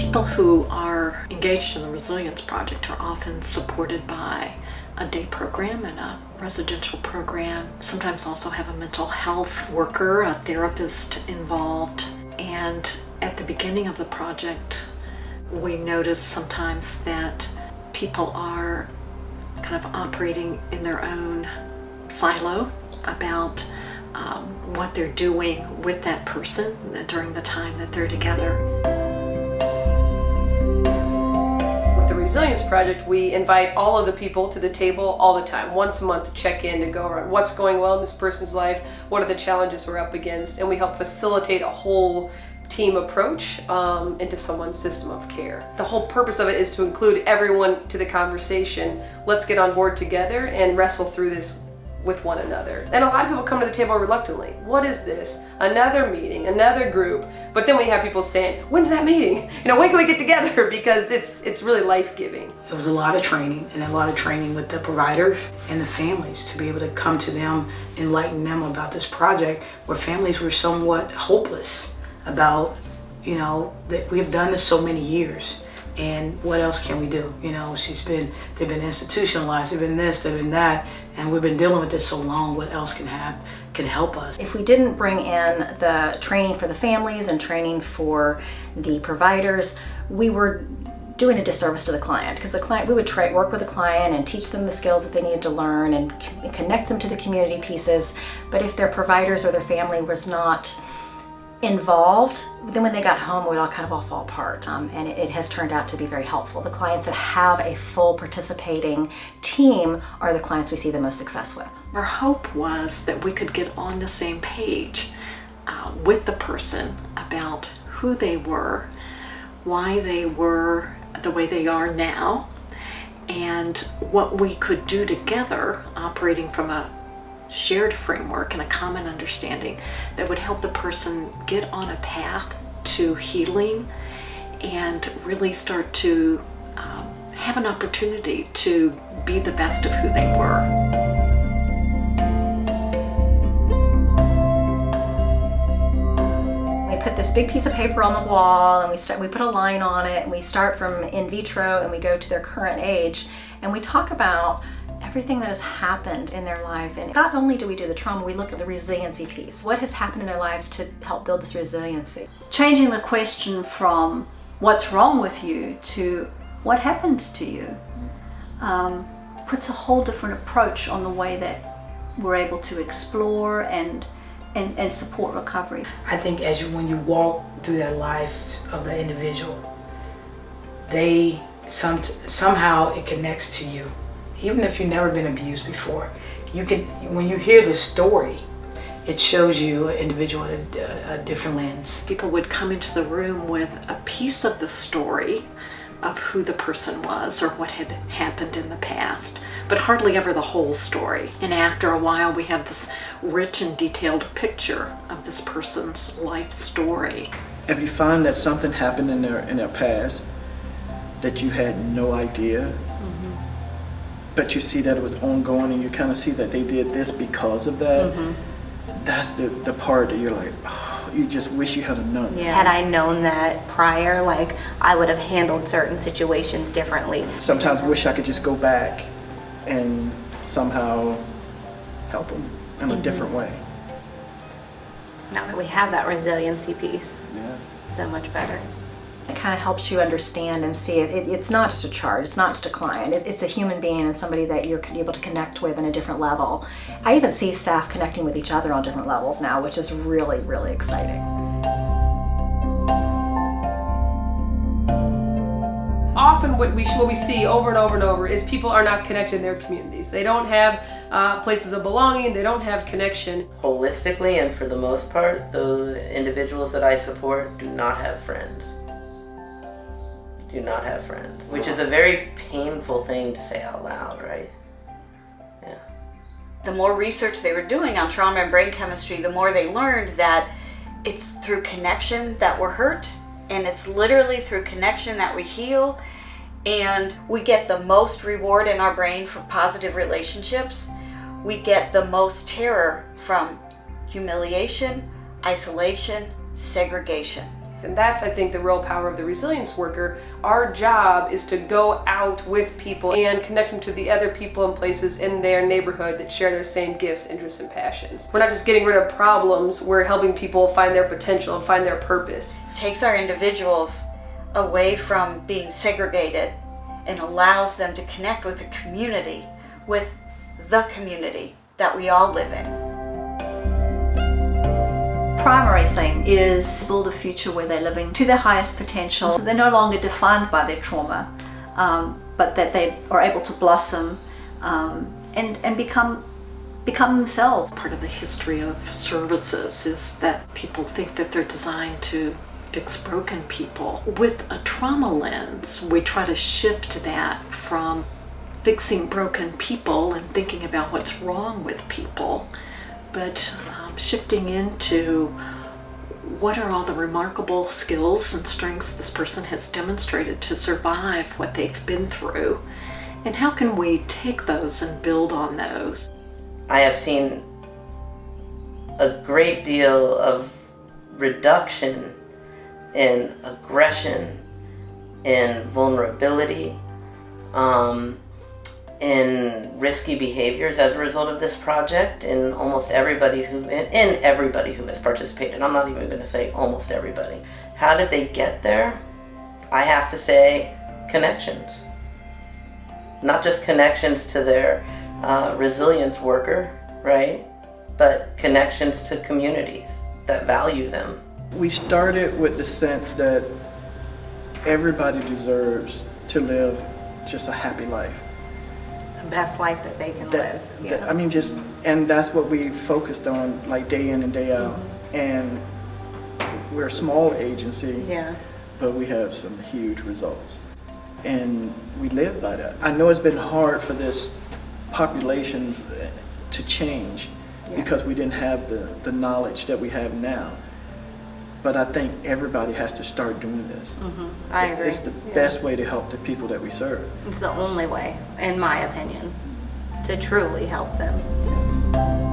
People who are engaged in the Resilience Project are often supported by a day program and a residential program. Sometimes also have a mental health worker, a therapist involved. And at the beginning of the project, we notice sometimes that people are kind of operating in their own silo about what they're doing with that person during the time that they're together. With the Resilience Project, we invite all of the people to the table all the time, once a month, to check in, to go around what's going well in this person's life, what are the challenges we're up against, and we help facilitate a whole team approach into someone's system of care. The whole purpose of it is to include everyone to the conversation. Let's get on board together and wrestle through this with one another. And a lot of people come to the table reluctantly. What is this? Another meeting, another group. But then we have people saying, when's that meeting? When can we get together? Because it's really life-giving. It was a lot of training, and a lot of training with the providers and the families to be able to come to them, enlighten them about this project where families were somewhat hopeless about, that we've done this so many years. And what else can we do? They've been institutionalized, they've been this, they've been that, and we've been dealing with this so long. What else can help us? If we didn't bring in the training for the families and training for the providers, we were doing a disservice to the client, because we would work with the client and teach them the skills that they needed to learn and connect them to the community pieces. But if their providers or their family was not involved, then when they got home, we all fall apart. And it has turned out to be very helpful. The clients that have a full participating team are the clients we see the most success with. Our hope was that we could get on the same page with the person about who they were, why they were the way they are now, and what we could do together, operating from a shared framework and a common understanding that would help the person get on a path to healing and really start to have an opportunity to be the best of who they were. We put this big piece of paper on the wall and we put a line on it, and we start from in vitro and we go to their current age, and we talk about everything that has happened in their life. And not only do we do the trauma, we look at the resiliency piece. What has happened in their lives to help build this resiliency? Changing the question from what's wrong with you to what happens to you puts a whole different approach on the way that we're able to explore and support recovery. I think when you walk through that life of the individual, somehow it connects to you. Even if you've never been abused before, when you hear the story, it shows you an individual at a different lens. People would come into the room with a piece of the story of who the person was or what had happened in the past, but hardly ever the whole story. And after a while, we have this rich and detailed picture of this person's life story. If you find that something happened in their past that you had no idea, but you see that it was ongoing, and you kind of see that they did this because of that, that's the part that you're like, oh, you just wish you had known. Yeah. Had I known that prior, I would have handled certain situations differently. Sometimes wish I could just go back and somehow help them in a different way. Now that we have that resiliency piece, Yeah. so much better. It kind of helps you understand and see it's not just a chart, it's not just a client, it's a human being and somebody that you're able to connect with on a different level. I even see staff connecting with each other on different levels now, which is really, really exciting. Often what we see over and over and over is people are not connected in their communities. They don't have places of belonging, they don't have connection. Holistically, and for the most part, the individuals that I support do not have friends. Do not have friends, which is a very painful thing to say out loud, right? Yeah. The more research they were doing on trauma and brain chemistry, the more they learned that it's through connection that we're hurt, and it's literally through connection that we heal, and we get the most reward in our brain from positive relationships. We get the most terror from humiliation, isolation, segregation. And that's, I think, the real power of the resilience worker. Our job is to go out with people and connect them to the other people and places in their neighborhood that share their same gifts, interests, and passions. We're not just getting rid of problems, we're helping people find their potential and find their purpose. Takes our individuals away from being segregated and allows them to connect with a community, with the community that we all live in. Primary thing is build a future where they're living to their highest potential, so they're no longer defined by their trauma, but that they are able to blossom and become themselves. Part of the history of services is that people think that they're designed to fix broken people. With a trauma lens, we try to shift that from fixing broken people and thinking about what's wrong with people, but shifting into what are all the remarkable skills and strengths this person has demonstrated to survive what they've been through, and how can we take those and build on those. I have seen a great deal of reduction in aggression, in vulnerability, in risky behaviors as a result of this project in almost everybody who has participated. I'm not even going to say almost everybody. How did they get there? I have to say connections. Not just connections to their resilience worker, right? But connections to communities that value them. We started with the sense that everybody deserves to live just a happy life. The best life that they can live. I mean, and that's what we focused on, like day in and day out. And we're a small agency, but we have some huge results. And we live by that. I know it's been hard for this population to change because we didn't have the knowledge that we have now. But I think everybody has to start doing this. I agree. It's the best way to help the people that we serve. It's the only way, in my opinion, to truly help them.